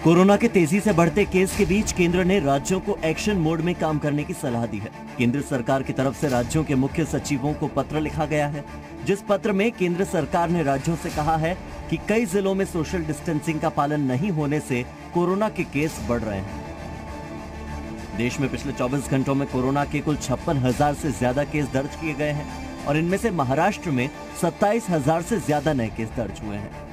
Corona के तेजी से बढ़ते केस के बीच केंद्र ने राज्यों को एक्शन मोड में काम करने की सलाह दी है। केंद्र सरकार की तरफ से राज्यों के मुख्य सचिवों को पत्र लिखा गया है, जिस पत्र में केंद्र सरकार ने राज्यों से कहा है कि कई जिलों में सोशल डिस्टेंसिंग का पालन नहीं होने से कोरोना के केस बढ़ रहे हैं। देश में पिछले 24 घंटों में कोरोना के कुल 56,000 से ज्यादा केस दर्ज किए गए हैं और इनमें से महाराष्ट्र में 27,000 से ज्यादा नए केस दर्ज हुए हैं।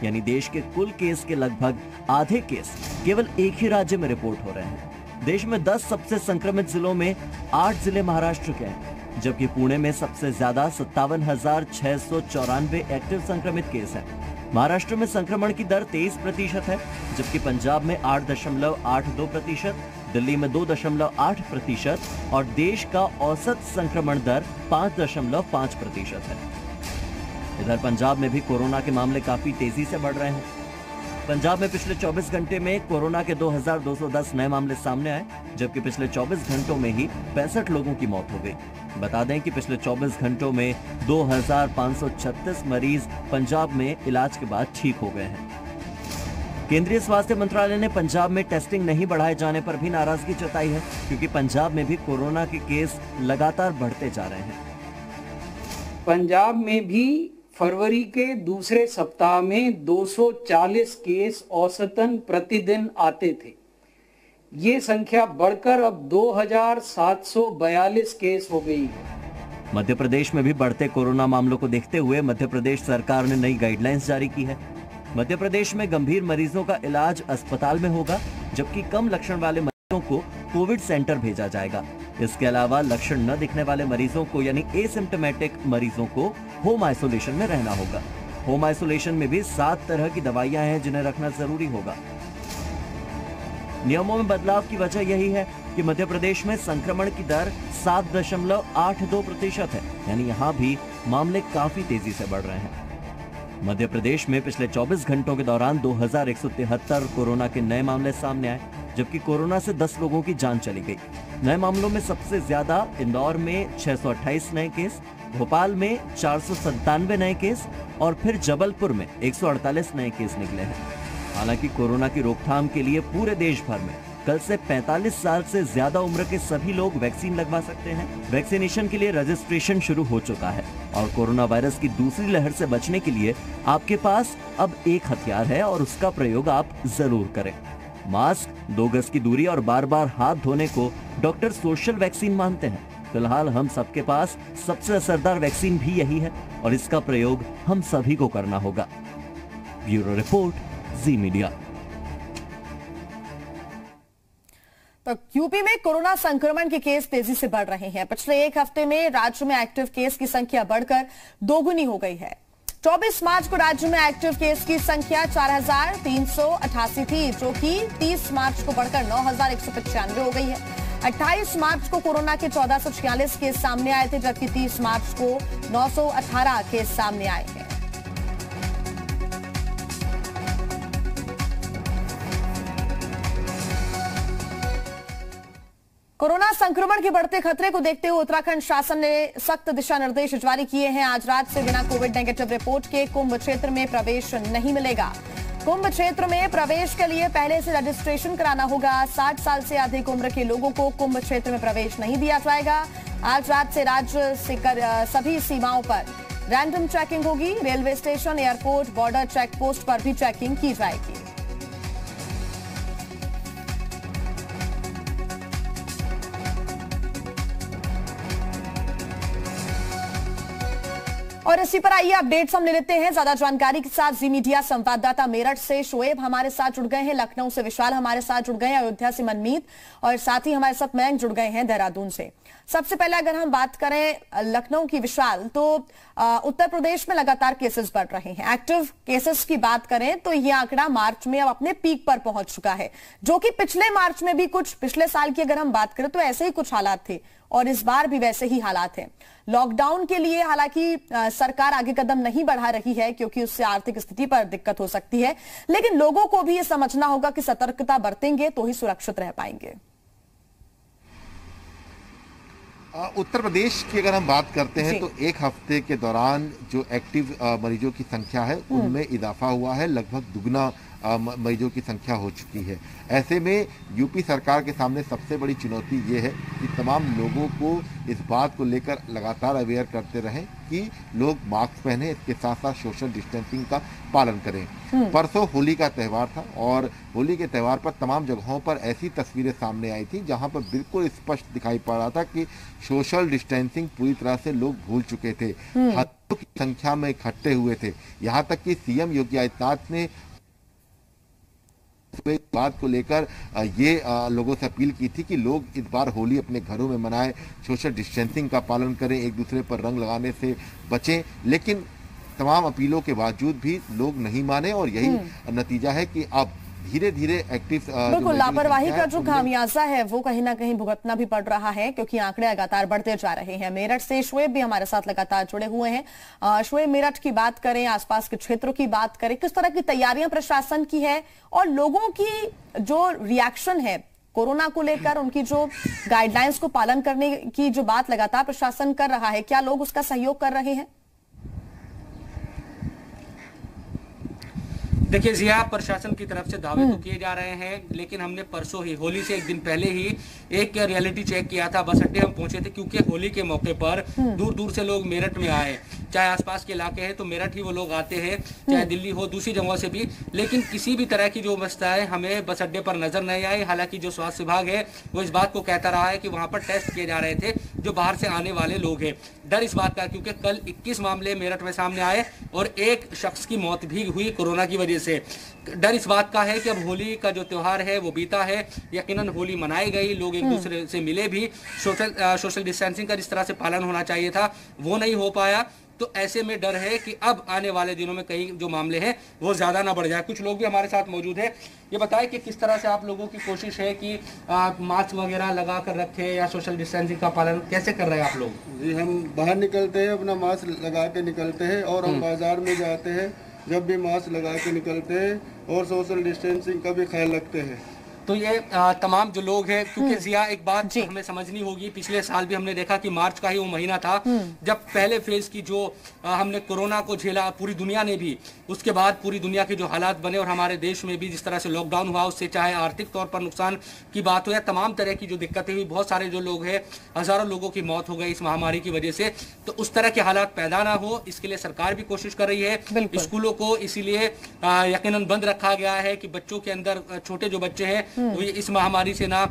यानी देश के कुल केस के लगभग आधे केस केवल एक ही राज्य में रिपोर्ट हो रहे हैं। देश में 10 सबसे संक्रमित जिलों में 8 जिले महाराष्ट्र के हैं, जबकि पुणे में सबसे ज्यादा 57,694 एक्टिव संक्रमित केस हैं। महाराष्ट्र में संक्रमण की दर 23% है, जबकि पंजाब में 8.82%, दिल्ली में 2.8% और देश का औसत संक्रमण दर 5.5% है। इधर पंजाब में भी कोरोना के मामले काफी तेजी से बढ़ रहे हैं। पंजाब में पिछले 24 घंटे में कोरोना के 2,210 नए मामले सामने आए, जबकि पिछले 24 घंटों में ही 65 लोगों की मौत हो गई। बता दें कि पिछले 24 घंटों में 2,536 मरीज पंजाब में इलाज के बाद ठीक हो गए हैं। केंद्रीय स्वास्थ्य मंत्रालय ने पंजाब में टेस्टिंग नहीं बढ़ाए जाने पर भी नाराजगी जताई है, क्योंकि पंजाब में भी कोरोना के केस लगातार बढ़ते जा रहे हैं। पंजाब में भी फरवरी के दूसरे सप्ताह में 240 केस औसतन प्रतिदिन आते थे। ये संख्या बढ़कर अब 2,742 केस हो गई है। मध्य प्रदेश में भी बढ़ते कोरोना मामलों को देखते हुए मध्य प्रदेश सरकार ने नई गाइडलाइंस जारी की है। मध्य प्रदेश में गंभीर मरीजों का इलाज अस्पताल में होगा, जबकि कम लक्षण वाले मरीजों को कोविड सेंटर भेजा जाएगा। इसके अलावा लक्षण न दिखने वाले मरीजों को यानी एसिम्प्टोमेटिक मरीजों को होम आइसोलेशन में रहना होगा। होम आइसोलेशन में भी 7 तरह की दवाइयां हैं जिन्हें रखना जरूरी होगा। नियमों में बदलाव की वजह यही है कि मध्य प्रदेश में संक्रमण की दर 7.82% है, यानी यहाँ भी मामले काफी तेजी से बढ़ रहे हैं। मध्य प्रदेश में पिछले 24 घंटों के दौरान 2,173 कोरोना के नए मामले सामने आए, जबकि कोरोना से 10 लोगों की जान चली गई। नए मामलों में सबसे ज्यादा इंदौर में 628 नए केस, भोपाल में 497 नए केस और फिर जबलपुर में 148 नए केस निकले हैं। हालांकि कोरोना की रोकथाम के लिए पूरे देश भर में कल से 45 साल से ज्यादा उम्र के सभी लोग वैक्सीन लगवा सकते हैं। वैक्सीनेशन के लिए रजिस्ट्रेशन शुरू हो चुका है और कोरोना वायरस की दूसरी लहर से बचने के लिए आपके पास अब एक हथियार है और उसका प्रयोग आप जरूर करें। मास्क, 2 गज की दूरी और बार बार हाथ धोने को डॉक्टर सोशल वैक्सीन मानते हैं। फिलहाल हम सबके पास सबसे असरदार वैक्सीन भी यही है और इसका प्रयोग हम सभी को करना होगा। ब्यूरो रिपोर्ट, जी मीडिया। तो यूपी में कोरोना संक्रमण के केस तेजी से बढ़ रहे हैं। पिछले एक हफ्ते में राज्य में एक्टिव केस की संख्या बढ़कर दोगुनी हो गई है। 24 मार्च को राज्य में एक्टिव केस की संख्या 4,388 थी, जो कि 30 मार्च को बढ़कर 9,195 हो गई है। 28 मार्च को कोरोना के 1,446 केस सामने आए थे, जबकि 30 मार्च को 918 केस सामने आए हैं। कोरोना संक्रमण के बढ़ते खतरे को देखते हुए उत्तराखंड शासन ने सख्त दिशा निर्देश जारी किए हैं। आज रात से बिना कोविड नेगेटिव रिपोर्ट के कुंभ क्षेत्र में प्रवेश नहीं मिलेगा। कुंभ क्षेत्र में प्रवेश के लिए पहले से रजिस्ट्रेशन कराना होगा। 60 साल से अधिक उम्र के लोगों को कुंभ क्षेत्र में प्रवेश नहीं दिया जाएगा। आज रात से राज्य से सभी सीमाओं पर रैंडम चेकिंग होगी। Railway station, airport, border check post पर भी चेकिंग की जाएगी। और इसी पर आइए अपडेट्स हम ले लेते हैं। ज्यादा जानकारी के साथ जी मीडिया संवाददाता मेरठ से शोएब हमारे साथ जुड़ गए हैं, लखनऊ से विशाल हमारे साथ जुड़ गए हैं, अयोध्या से मनमीत और साथ ही हमारे साथ मयंक जुड़ गए हैं देहरादून से। सबसे पहले अगर हम बात करें लखनऊ की विशाल, तो उत्तर प्रदेश में लगातार केसेस बढ़ रहे हैं। एक्टिव केसेस की बात करें तो यह आंकड़ा मार्च में अब अपने पीक पर पहुंच चुका है, जो कि पिछले मार्च में भी कुछ, पिछले साल की अगर हम बात करें तो ऐसे ही कुछ हालात थे और इस बार भी वैसे ही हालात हैं। लॉकडाउन के लिए हालांकि सरकार आगे कदम नहीं बढ़ा रही है, क्योंकि उससे आर्थिक स्थिति पर दिक्कत हो सकती है, लेकिन लोगों को भी यह समझना होगा कि सतर्कता बरतेंगे तो ही सुरक्षित रह पाएंगे। उत्तर प्रदेश की अगर हम बात करते हैं जी। तो एक हफ्ते के दौरान जो एक्टिव मरीजों की संख्या है उनमें इजाफा हुआ है, लगभग दुगना मरीजों की संख्या हो चुकी है। ऐसे में यूपी सरकार के सामने सबसे बड़ी चुनौती ये है कि तमाम लोगों को इस बात को लेकर लगातार अवेयर करते रहें कि लोग मास्क पहने, इसके साथ साथ सोशल डिस्टेंसिंग का पालन करें। परसों होली का त्यौहार था और होली के त्यौहार पर तमाम जगहों पर ऐसी तस्वीरें सामने आई थी जहां पर बिल्कुल स्पष्ट दिखाई पड़ रहा था कि सोशल डिस्टेंसिंग पूरी तरह से लोग भूल चुके थे, हजारों की संख्या में इकट्ठे हुए थे। यहाँ तक कि सीएम योगी आदित्यनाथ ने इस बात को लेकर ये लोगों से अपील की थी कि लोग इस बार होली अपने घरों में मनाएं, सोशल डिस्टेंसिंग का पालन करें, एक दूसरे पर रंग लगाने से बचें। लेकिन तमाम अपीलों के बावजूद भी लोग नहीं माने और यही नतीजा है कि अब धीरे धीरे एक्टिव बिल्कुल लापरवाही का जो खामियाजा है वो कहीं ना कहीं भुगतना भी पड़ रहा है, क्योंकि आंकड़े लगातार बढ़ते जा रहे हैं। मेरठ से शुएब भी हमारे साथ लगातार जुड़े हुए हैं। शुएब, मेरठ की बात करें, आसपास के क्षेत्रों की बात करें, किस तरह की तैयारियां प्रशासन की है और लोगों की जो रिएक्शन है कोरोना को लेकर, उनकी जो गाइडलाइंस को पालन करने की जो बात लगातार प्रशासन कर रहा है, क्या लोग उसका सहयोग कर रहे हैं? देखिए जिया, प्रशासन की तरफ से दावे तो किए जा रहे हैं, लेकिन हमने परसों ही होली से एक दिन पहले ही एक रियलिटी चेक किया था। बस अड्डे हम पहुंचे थे क्योंकि होली के मौके पर दूर दूर से लोग मेरठ में आए, चाहे आसपास के इलाके हैं तो मेरठ ही वो लोग आते हैं, चाहे दिल्ली हो, दूसरी जगहों से भी। लेकिन किसी भी तरह की जो व्यवस्थाएं हमें बस अड्डे पर नजर नहीं आई। हालांकि जो स्वास्थ्य विभाग है वो इस बात को कहता रहा है कि वहां पर टेस्ट किए जा रहे थे जो बाहर से आने वाले लोग हैं। डर इस बात का क्योंकि कल 21 मामले मेरठ में सामने आए और एक शख्स की मौत भी हुई कोरोना की वजह से। डर इस बात का है कि अब होली का जो त्योहार है वो बीता है, यकीनन होली मनाई गई, लोग एक दूसरे से मिले भी, सोशल डिस्टेंसिंग का जिस तरह से पालन होना चाहिए था वो नहीं हो पाया। तो ऐसे में डर है कि अब आने वाले दिनों में कहीं जो मामले हैं वो ज्यादा ना बढ़ जाए। कुछ लोग भी हमारे साथ मौजूद है, ये बताएं कि किस तरह से आप लोगों की कोशिश है कि मास्क वगैरह लगा कर रखें या सोशल डिस्टेंसिंग का पालन कैसे कर रहे हैं आप लोग? जी, हम बाहर निकलते हैं अपना मास्क लगा के निकलते हैं और हम बाजार में जाते हैं जब भी मास्क लगा के निकलते हैं और सोशल डिस्टेंसिंग का भी ख्याल रखते हैं। तो ये तमाम जो लोग हैं, क्योंकि जिया एक बात हमें समझनी होगी, पिछले साल भी हमने देखा कि मार्च का ही वो महीना था जब पहले फेज की जो हमने कोरोना को झेला पूरी दुनिया ने भी, उसके बाद पूरी दुनिया के जो हालात बने और हमारे देश में भी जिस तरह से लॉकडाउन हुआ, उससे चाहे आर्थिक तौर पर नुकसान की बात हो या तमाम तरह की जो दिक्कतें हुई, बहुत सारे जो लोग हैं, हजारों लोगों की मौत हो गई इस महामारी की वजह से। तो उस तरह के हालात पैदा ना हो, इसके लिए सरकार भी कोशिश कर रही है। स्कूलों को इसीलिए यकीनन बंद रखा गया है कि बच्चों के अंदर, छोटे जो बच्चे हैं वो इस महामारी से ना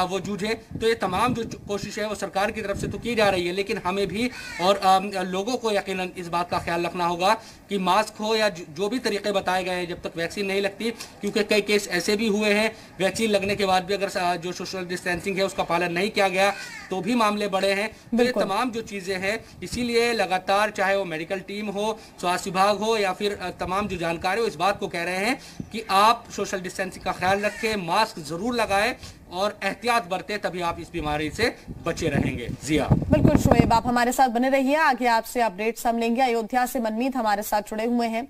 वो जूझे। तो ये तमाम जो कोशिश है वो सरकार की तरफ से तो की जा रही है, लेकिन हमें भी और लोगों को यकीनन इस बात का ख्याल रखना होगा कि मास्क हो या जो भी तरीके बताए गए हैं, जब तक वैक्सीन नहीं लगती, क्योंकि कई केस ऐसे भी हुए हैं वैक्सीन लगने के बाद भी अगर जो सोशल डिस्टेंसिंग है उसका पालन नहीं किया गया तो भी मामले बढ़े हैं। तो ये तमाम जो चीजें हैं, इसीलिए लगातार चाहे वो मेडिकल टीम हो, स्वास्थ्य विभाग हो या फिर तमाम जो जानकार हो, इस बात को कह रहे हैं कि आप सोशल डिस्टेंसिंग का ख्याल रखें, मास्क जरूर लगाएं और एहतियात बरतें, तभी आप इस बीमारी से बचे रहेंगे। जिया, बिल्कुल शुएब, आप हमारे साथ बने रहिए, आगे आपसे अपडेट्स हम लेंगे। अयोध्या से मनमीत हमारे साथ जुड़े हुए हैं।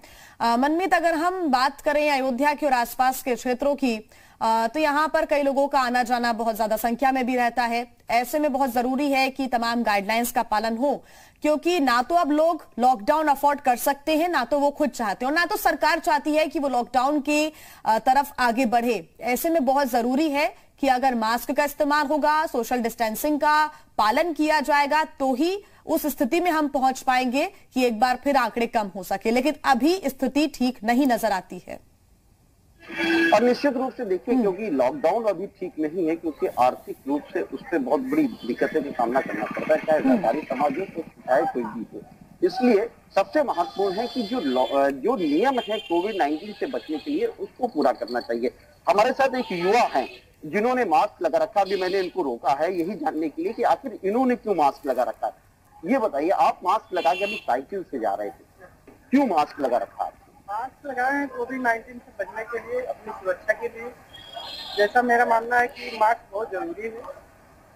मनमीत, अगर हम बात करें अयोध्या की और आसपास के क्षेत्रों की, तो यहाँ पर कई लोगों का आना जाना बहुत ज्यादा संख्या में भी रहता है। ऐसे में बहुत जरूरी है कि तमाम गाइडलाइंस का पालन हो, क्योंकि ना तो अब लोग लॉकडाउन अफोर्ड कर सकते हैं, ना तो वो खुद चाहते हैं और ना तो सरकार चाहती है कि वो लॉकडाउन की तरफ आगे बढ़े। ऐसे में बहुत जरूरी है कि अगर मास्क का इस्तेमाल होगा, सोशल डिस्टेंसिंग का पालन किया जाएगा, तो ही उस स्थिति में हम पहुंच पाएंगे कि एक बार फिर आंकड़े कम हो सके। लेकिन अभी स्थिति ठीक नहीं नजर आती है। और निश्चित रूप से देखिए, क्योंकि लॉकडाउन अभी ठीक नहीं है, क्योंकि आर्थिक रूप से उस पर बहुत बड़ी दिक्कतें का सामना करना पड़ता है, चाहे सरकारी समाज हो तो चाहे कोई भी हो। इसलिए सबसे महत्वपूर्ण है कि जो नियम है कोविड-19 से बचने के लिए उसको पूरा करना चाहिए। हमारे साथ एक युवा है जिन्होंने मास्क लगा रखा, अभी मैंने इनको रोका है यही जानने के लिए कि आखिर इन्होंने क्यों मास्क लगा रखा है। ये बताइए, आप मास्क लगा के अभी साइकिल से जा रहे थे, क्यों मास्क लगा रखा है? मास्क लगाए हैं कोविड-19 से बचने के लिए, अपनी सुरक्षा के लिए। जैसा मेरा मानना है कि मास्क बहुत जरूरी है।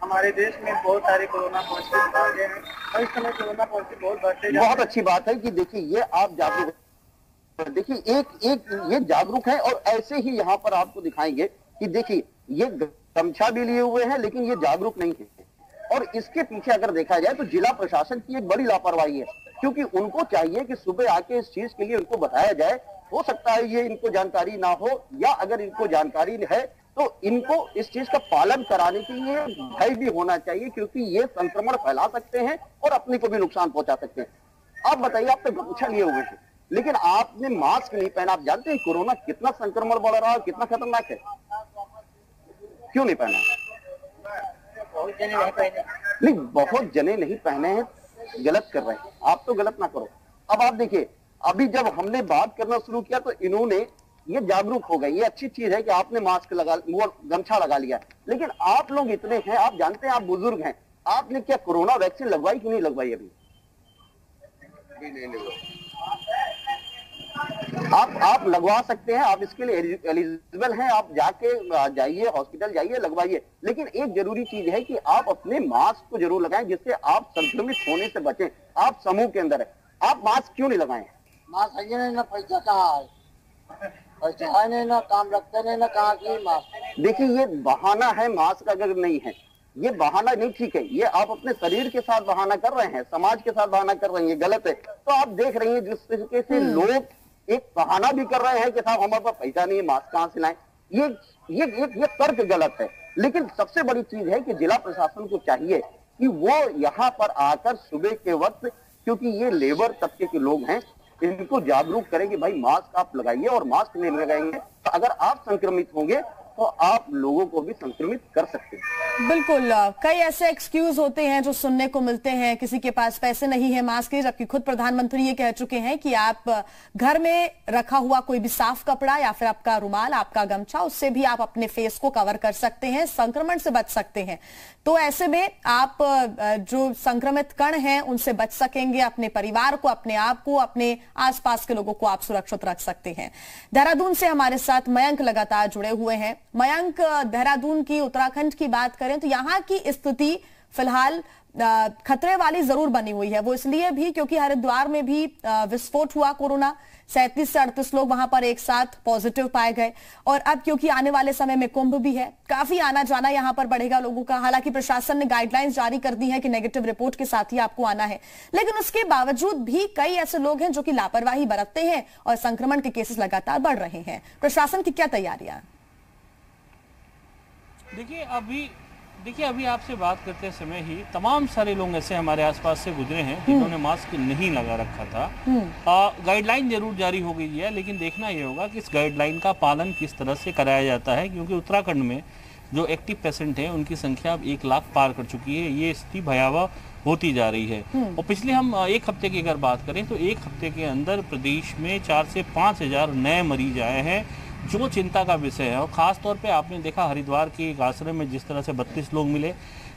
हमारे देश में बहुत सारे कोरोना पॉजिटिव आ गए हैं और इस समय कोरोना पॉजिटिव बहुत बढ़ते जा रहे हैं। बहुत अच्छी बात है कि देखिए ये आप जागरूक, देखिए एक ये जागरूक है और ऐसे ही यहाँ पर आपको दिखाएंगे कि देखिए ये गमछा भी लिए हुए हैं लेकिन ये जागरूक नहीं है और इसके पीछे अगर देखा जाए तो जिला प्रशासन की एक बड़ी लापरवाही है, क्योंकि उनको चाहिए कि सुबह आके इस चीज के लिए उनको बताया जाए। हो सकता है ये इनको जानकारी ना हो, या अगर इनको जानकारी है तो इनको इस चीज का पालन कराने के लिए भय भी होना चाहिए, क्योंकि ये संक्रमण फैला सकते हैं और अपने को भी नुकसान पहुंचा सकते हैं। आप बताइए, आप तो गमछा लिए हुए हैं लेकिन आपने मास्क नहीं पहना। आप जानते हैं कोरोना कितना संक्रमण बढ़ रहा है, कितना खतरनाक है। क्यों नहीं पहना? नहीं, बहुत जने नहीं पहने हैं, गलत कर रहे हैं। आप तो गलत ना करो। अब आप देखिए, अभी जब हमने बात करना शुरू किया तो इन्होंने ये जागरूक हो गए। ये अच्छी चीज है कि आपने मास्क लगा, वो गमछा लगा लिया, लेकिन आप लोग इतने हैं, आप जानते हैं, आप बुजुर्ग हैं, आपने क्या कोरोना वैक्सीन लगवाई कि नहीं लगवाई? अभी नहीं लगवाई। आप लगवा सकते हैं, आप इसके लिए एलिजिबल हैं, आप जाइए हॉस्पिटल जाइए, लगवाइए। लेकिन एक जरूरी चीज है कि आप अपने मास्क को जरूर लगाएं, जिससे आप संक्रमित होने से बचें। आप समूह के अंदर है, आप मास्क क्यों नहीं लगाएं? मास्क है ना, पैसा कहाँ है, पैसा है नहीं ना, काम रखते नहीं ना, कहाँ की मास्क। देखिए, ये बहाना है। मास्क अगर नहीं है, ये बहाना नहीं ठीक है। ये आप अपने शरीर के साथ बहाना कर रहे हैं, समाज के साथ बहाना कर रहे हैं, गलत है। तो आप देख रही हैं जिस तरीके से लोग एक बहाना भी कर रहे हैं कि साहब हमारे पास पैसा नहीं है, मास्क कहां से लाएं। ये तर्क गलत है। लेकिन सबसे बड़ी चीज है कि जिला प्रशासन को चाहिए कि वो यहाँ पर आकर सुबह के वक्त, क्योंकि ये लेबर तबके के लोग हैं, इनको जागरूक करें कि भाई मास्क आप लगाइए, और मास्क नहीं लगाएंगे तो अगर आप संक्रमित होंगे तो आप लोगों को भी संक्रमित कर सकते हैं। बिल्कुल, कई ऐसे एक्सक्यूज होते हैं जो सुनने को मिलते हैं, किसी के पास पैसे नहीं है मास्क के, जबकि खुद प्रधानमंत्री ये कह चुके हैं कि आप घर में रखा हुआ कोई भी साफ कपड़ा या फिर आपका रुमाल, आपका गमछा, उससे भी आप अपने फेस को कवर कर सकते हैं, संक्रमण से बच सकते हैं। तो ऐसे में आप जो संक्रमित कण हैं उनसे बच सकेंगे, अपने परिवार को, अपने आप को, अपने आसपास के लोगों को आप सुरक्षित रख सकते हैं। देहरादून से हमारे साथ मयंक लगातार जुड़े हुए हैं। मयंक, देहरादून की, उत्तराखंड की बात करें तो यहाँ की स्थिति फिलहाल खतरे वाली जरूर बनी हुई है। वो इसलिए भी क्योंकि हरिद्वार में भी विस्फोट हुआ कोरोना, 37 से 38 लोग वहां पर एक साथ पॉजिटिव पाए गए, और अब क्योंकि आने वाले समय में कुंभ भी है, काफी आना जाना यहां पर बढ़ेगा लोगों का। हालांकि प्रशासन ने गाइडलाइंस जारी कर दी है कि नेगेटिव रिपोर्ट के साथ ही आपको आना है, लेकिन उसके बावजूद भी कई ऐसे लोग हैं जो कि लापरवाही बरतते हैं और संक्रमण के केसेस लगातार बढ़ रहे हैं। प्रशासन की क्या तैयारियां? देखिए अभी आपसे बात करते समय ही तमाम सारे लोग ऐसे हमारे आसपास से गुजरे हैं जिन्होंने मास्क नहीं लगा रखा था। गाइडलाइन जरूर जारी हो गई है, लेकिन देखना ये होगा कि इस गाइडलाइन का पालन किस तरह से कराया जाता है, क्योंकि उत्तराखंड में जो एक्टिव पेशेंट हैं उनकी संख्या अब 1 लाख पार कर चुकी है। ये स्थिति भयावह होती जा रही है। और पिछले हम 1 हफ्ते की अगर बात करें तो 1 हफ्ते के अंदर प्रदेश में 4 से 5 हजार नए मरीज आए हैं, जो चिंता का विषय है। और ख़ास तौर पे आपने देखा हरिद्वार के एक आश्रम में जिस तरह से 32 लोग मिले।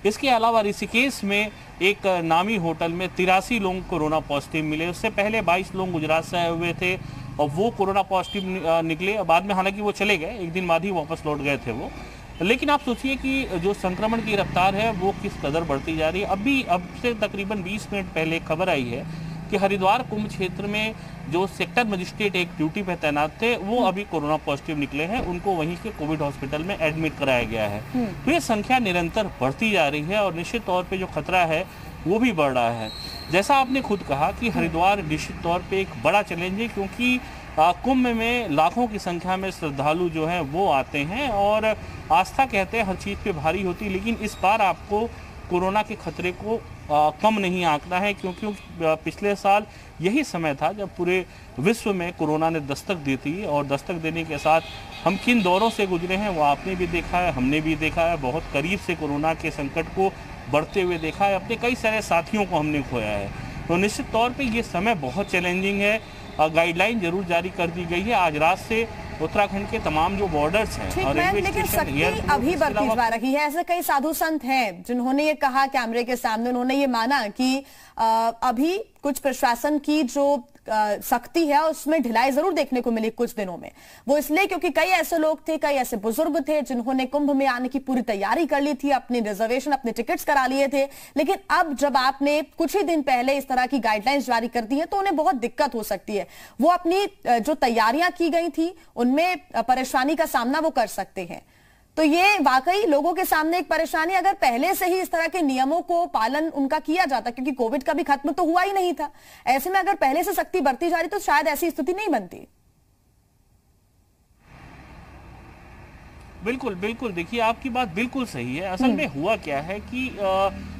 इसके अलावा ऋषिकेश में एक नामी होटल में 83 लोग कोरोना पॉजिटिव मिले। उससे पहले 22 लोग गुजरात से आए हुए थे और वो कोरोना पॉजिटिव निकले। बाद में हालांकि वो चले गए, 1 दिन बाद ही वापस लौट गए थे वो। लेकिन आप सोचिए कि जो संक्रमण की रफ्तार है वो किस कदर बढ़ती जा रही है। अब से तकरीबन 20 मिनट पहले खबर आई है कि हरिद्वार कुंभ क्षेत्र में जो सेक्टर मजिस्ट्रेट एक ड्यूटी पे तैनात थे वो अभी कोरोना पॉजिटिव निकले हैं, उनको वहीं के कोविड हॉस्पिटल में एडमिट कराया गया है। तो ये संख्या निरंतर बढ़ती जा रही है और निश्चित तौर पे जो खतरा है वो भी बढ़ रहा है। जैसा आपने खुद कहा कि हरिद्वार निश्चित तौर पे एक बड़ा चैलेंज है, क्योंकि कुंभ में लाखों की संख्या में श्रद्धालु जो हैं वो आते हैं और आस्था कहते हैं हर चीज़ पे भारी होती, लेकिन इस बार आपको कोरोना के खतरे को कम नहीं आंकना है, क्योंकि पिछले साल यही समय था जब पूरे विश्व में कोरोना ने दस्तक दी थी। और दस्तक देने के साथ हम किन दौरों से गुजरे हैं वो आपने भी देखा है, हमने भी देखा है। बहुत करीब से कोरोना के संकट को बढ़ते हुए देखा है, अपने कई सारे साथियों को हमने खोया है। तो निश्चित तौर पे ये समय बहुत चैलेंजिंग है। गाइडलाइन जरूर जारी कर दी गई है। आज रात से उत्तराखंड के तमाम जो बॉर्डर्स हैं और लेकिन सख्ती अभी बढ़ती जा रही है। ऐसे कई साधु संत हैं जिन्होंने ये कहा कैमरे के सामने, उन्होंने ये माना कि अभी कुछ प्रशासन की जो सख्ती है उसमें ढिलाई जरूर देखने को मिली कुछ दिनों में। वो इसलिए क्योंकि कई ऐसे लोग थे, कई ऐसे बुजुर्ग थे जिन्होंने कुंभ में आने की पूरी तैयारी कर ली थी, अपनी रिजर्वेशन, अपने टिकट्स करा लिए थे। लेकिन अब जब आपने कुछ ही दिन पहले इस तरह की गाइडलाइंस जारी कर दी है तो उन्हें बहुत दिक्कत हो सकती है। वो अपनी जो तैयारियां की गई थी उनमें परेशानी का सामना वो कर सकते हैं। तो ये वाकई लोगों के सामने एक परेशानी, अगर पहले से ही इस तरह के नियमों को पालन उनका किया जाता, क्योंकि कोविड का भी खत्म तो हुआ ही नहीं था, ऐसे में अगर पहले से सख्ती बरती जा रही तो शायद ऐसी स्थिति नहीं बनती। बिल्कुल बिल्कुल, देखिए आपकी बात बिल्कुल सही है। असल में हुआ क्या है कि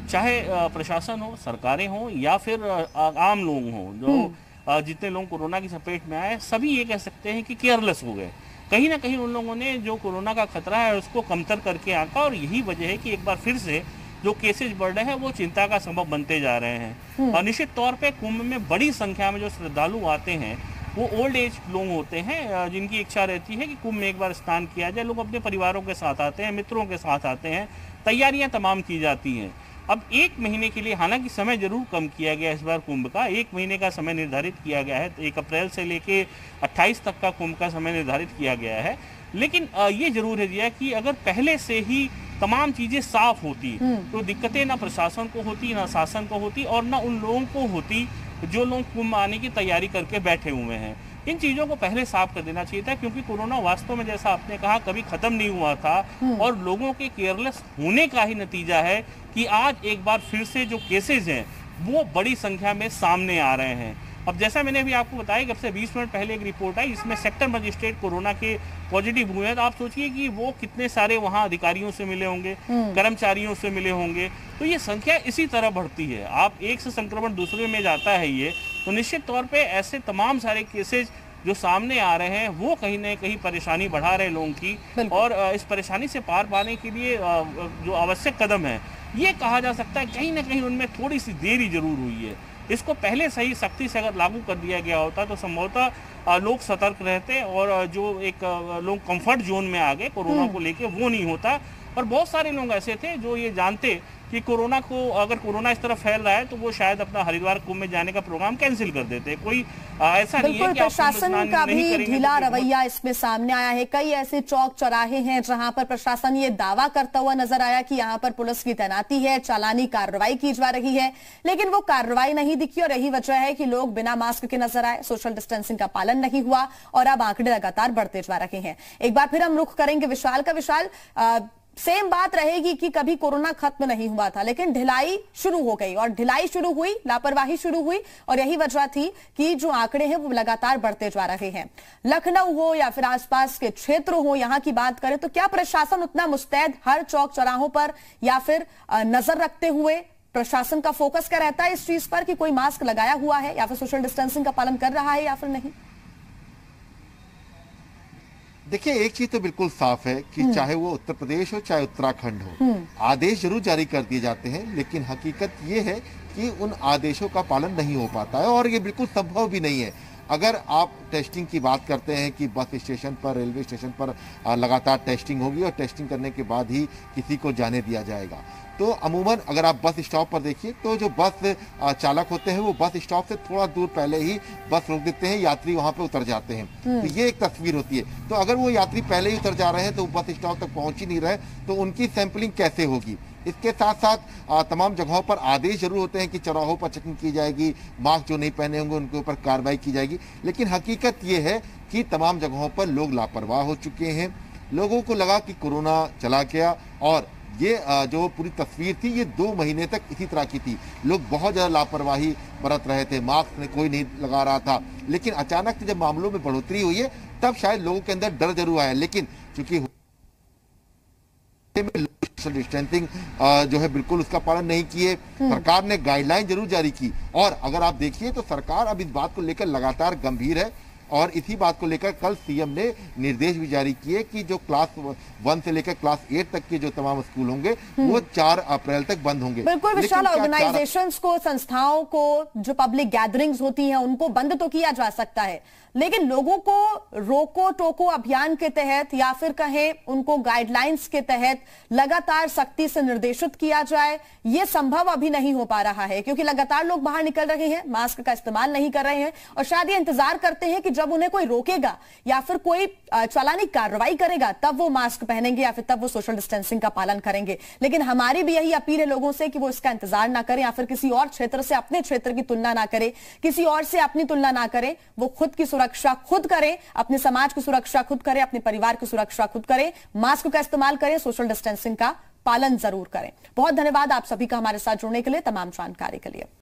चाहे प्रशासन हो, सरकारें हो या फिर आम लोग हों, जो जितने लोग कोरोना की चपेट में आए, सभी ये कह सकते हैं कि केयरलेस हो गए। कहीं ना कहीं उन लोगों ने जो कोरोना का खतरा है उसको कमतर करके आंका, और यही वजह है कि एक बार फिर से जो केसेज बढ़ रहे हैं वो चिंता का सबब बनते जा रहे हैं। और निश्चित तौर पे कुंभ में बड़ी संख्या में जो श्रद्धालु आते हैं वो ओल्ड एज लोग होते हैं, जिनकी इच्छा रहती है कि कुंभ में एक बार स्नान किया जाए। लोग अपने परिवारों के साथ आते हैं, मित्रों के साथ आते हैं, तैयारियां तमाम की जाती हैं। अब 1 महीने के लिए, हालांकि समय जरूर कम किया गया इस बार कुंभ का, 1 महीने का समय निर्धारित किया गया है। 1 अप्रैल से लेके 28 तक का कुंभ का समय निर्धारित किया गया है। लेकिन ये जरूर है दिया कि अगर पहले से ही तमाम चीजें साफ होती तो दिक्कतें ना प्रशासन को होती, ना शासन को होती, और ना उन लोगों को होती जो लोग कुंभ आने की तैयारी करके बैठे हुए हैं। इन चीजों को पहले साफ कर देना चाहिए था, क्योंकि कोरोना वास्तव में, जैसा आपने कहा, कभी खत्म नहीं हुआ था, और लोगों के केयरलेस होने का ही नतीजा है कि आज एक बार फिर से जो केसेज हैं वो बड़ी संख्या में सामने आ रहे हैं। अब जैसा मैंने अभी आपको बताया कि अब से 20 मिनट पहले एक रिपोर्ट आई, इसमें सेक्टर मजिस्ट्रेट कोरोना के पॉजिटिव हुए हैं। तो आप सोचिए कि वो कितने सारे वहां अधिकारियों से मिले होंगे, कर्मचारियों से मिले होंगे। तो ये संख्या इसी तरह बढ़ती है। आप एक से संक्रमण दूसरे में जाता है ये, तो निश्चित तौर पे ऐसे तमाम सारे केसेज जो सामने आ रहे हैं वो कहीं ना कहीं परेशानी बढ़ा रहे लोगों की। और इस परेशानी से पार पाने के लिए जो आवश्यक कदम है, ये कहा जा सकता है कहीं ना कहीं उनमें थोड़ी सी देरी जरूर हुई है। इसको पहले से ही सख्ती से अगर लागू कर दिया गया होता तो संभवतः लोग सतर्क रहते, और जो एक लोग कंफर्ट जोन में आ गए कोरोना को लेके, वो नहीं होता। और बहुत सारे लोग ऐसे थे जो ये जानते कि कोरोना को, अगर कोरोना इस तरह फैल रहा है तो वो शायद अपना हरिद्वार कुंभ में जाने का प्रोग्राम कैंसिल कर देते। कोई ऐसा नहीं है कि प्रशासन का भी ढीला रवैया इसमें सामने आया है। कई ऐसे चौक चौराहे हैं जहां पर प्रशासन ये दावा करता हुआ नजर आया कि यहां पर पुलिस की तैनाती है, चालानी कार्रवाई की जा रही है, लेकिन वो कार्रवाई नहीं दिखी। और यही वजह है कि लोग बिना मास्क के नजर आए, सोशल डिस्टेंसिंग का पालन नहीं हुआ, और अब आंकड़े लगातार बढ़ते जा रहे हैं। एक बार फिर हम रुख करेंगे विशाल का। विशाल, सेम बात रहेगी कि कभी कोरोना खत्म नहीं हुआ था, लेकिन ढिलाई शुरू हो गई, और ढिलाई शुरू हुई, लापरवाही शुरू हुई, और यही वजह थी कि जो आंकड़े हैं वो लगातार बढ़ते जा रहे हैं। लखनऊ हो या फिर आसपास के क्षेत्र हो, यहां की बात करें तो क्या प्रशासन उतना मुस्तैद हर चौक चौराहों पर, या फिर नजर रखते हुए प्रशासन का फोकस क्या रहता है इस चीज पर कि कोई मास्क लगाया हुआ है या फिर सोशल डिस्टेंसिंग का पालन कर रहा है या फिर नहीं? देखिए, एक चीज तो बिल्कुल साफ है कि चाहे वो उत्तर प्रदेश हो चाहे उत्तराखंड हो, आदेश जरूर जारी कर दिए जाते हैं, लेकिन हकीकत ये है कि उन आदेशों का पालन नहीं हो पाता है, और ये बिल्कुल संभव भी नहीं है। अगर आप टेस्टिंग की बात करते हैं कि बस स्टेशन पर, रेलवे स्टेशन पर लगातार टेस्टिंग होगी और टेस्टिंग करने के बाद ही किसी को जाने दिया जाएगा, तो अमूमन अगर आप बस स्टॉप पर देखिए तो जो बस चालक होते हैं वो बस स्टॉप से थोड़ा दूर पहले ही बस रोक देते हैं, यात्री वहां पे उतर जाते हैं। तो ये एक तस्वीर होती है। तो अगर वो यात्री पहले ही उतर जा रहे हैं तो बस स्टॉप तक पहुंच ही नहीं रहे, तो उनकी सैंपलिंग कैसे होगी? इसके साथ साथ तमाम जगहों पर आदेश जरूर होते हैं कि चौराहों पर चेकिंग की जाएगी, मास्क जो नहीं पहने होंगे उनके ऊपर कार्रवाई की जाएगी, लेकिन हकीकत ये है कि तमाम जगहों पर लोग लापरवाह हो चुके हैं। लोगों को लगा कि कोरोना चला गया, और ये जो पूरी तस्वीर थी ये 2 महीने तक इसी तरह की थी। लोग बहुत ज़्यादा लापरवाही बरत रहे थे, मास्क में कोई नहीं लगा रहा था, लेकिन अचानक से जब मामलों में बढ़ोतरी हुई है तब शायद लोगों के अंदर डर जरूर आया। लेकिन चूंकि सोशल डिस्टेंसिंग जो है बिल्कुल उसका पालन नहीं किए, सरकार ने गाइडलाइन जरूर जारी की, और अगर आप देखिए तो सरकार अब इस बात को लेकर लगातार गंभीर है, और इसी बात को लेकर कल सीएम ने निर्देश भी जारी किए कि जो क्लास 1 से लेकर क्लास 8 तक के जो तमाम स्कूल होंगे वो 4 अप्रैल तक बंद होंगे। बिल्कुल विशाल, ऑर्गेनाइजेशंस को, संस्थाओं को, जो पब्लिक गैदरिंग्स होती हैं उनको बंद तो किया जा सकता है, लेकिन लोगों को रोको टोको अभियान के तहत या फिर कहें उनको गाइडलाइंस के तहत लगातार सख्ती से निर्देशित किया जाए, यह संभव अभी नहीं हो पा रहा है, क्योंकि लगातार लोग बाहर निकल रहे हैं, मास्क का इस्तेमाल नहीं कर रहे हैं, और शायद ये इंतजार करते हैं कि जब उन्हें कोई रोकेगा या फिर कोई चालानी कार्रवाई करेगा तब वो मास्क पहनेंगे या फिर तब वो सोशल डिस्टेंसिंग का पालन करेंगे। लेकिन हमारी भी यही अपील है लोगों से कि वो इसका इंतजार ना करें या फिर किसी और क्षेत्र से अपने क्षेत्र की तुलना ना करें, किसी और से अपनी तुलना ना करें। वो खुद की सुरक्षा खुद करें, अपने समाज की सुरक्षा खुद करें, अपने परिवार की सुरक्षा खुद करें, मास्क का इस्तेमाल करें, सोशल डिस्टेंसिंग का पालन जरूर करें। बहुत धन्यवाद आप सभी का हमारे साथ जुड़ने के लिए, तमाम जानकारी के लिए।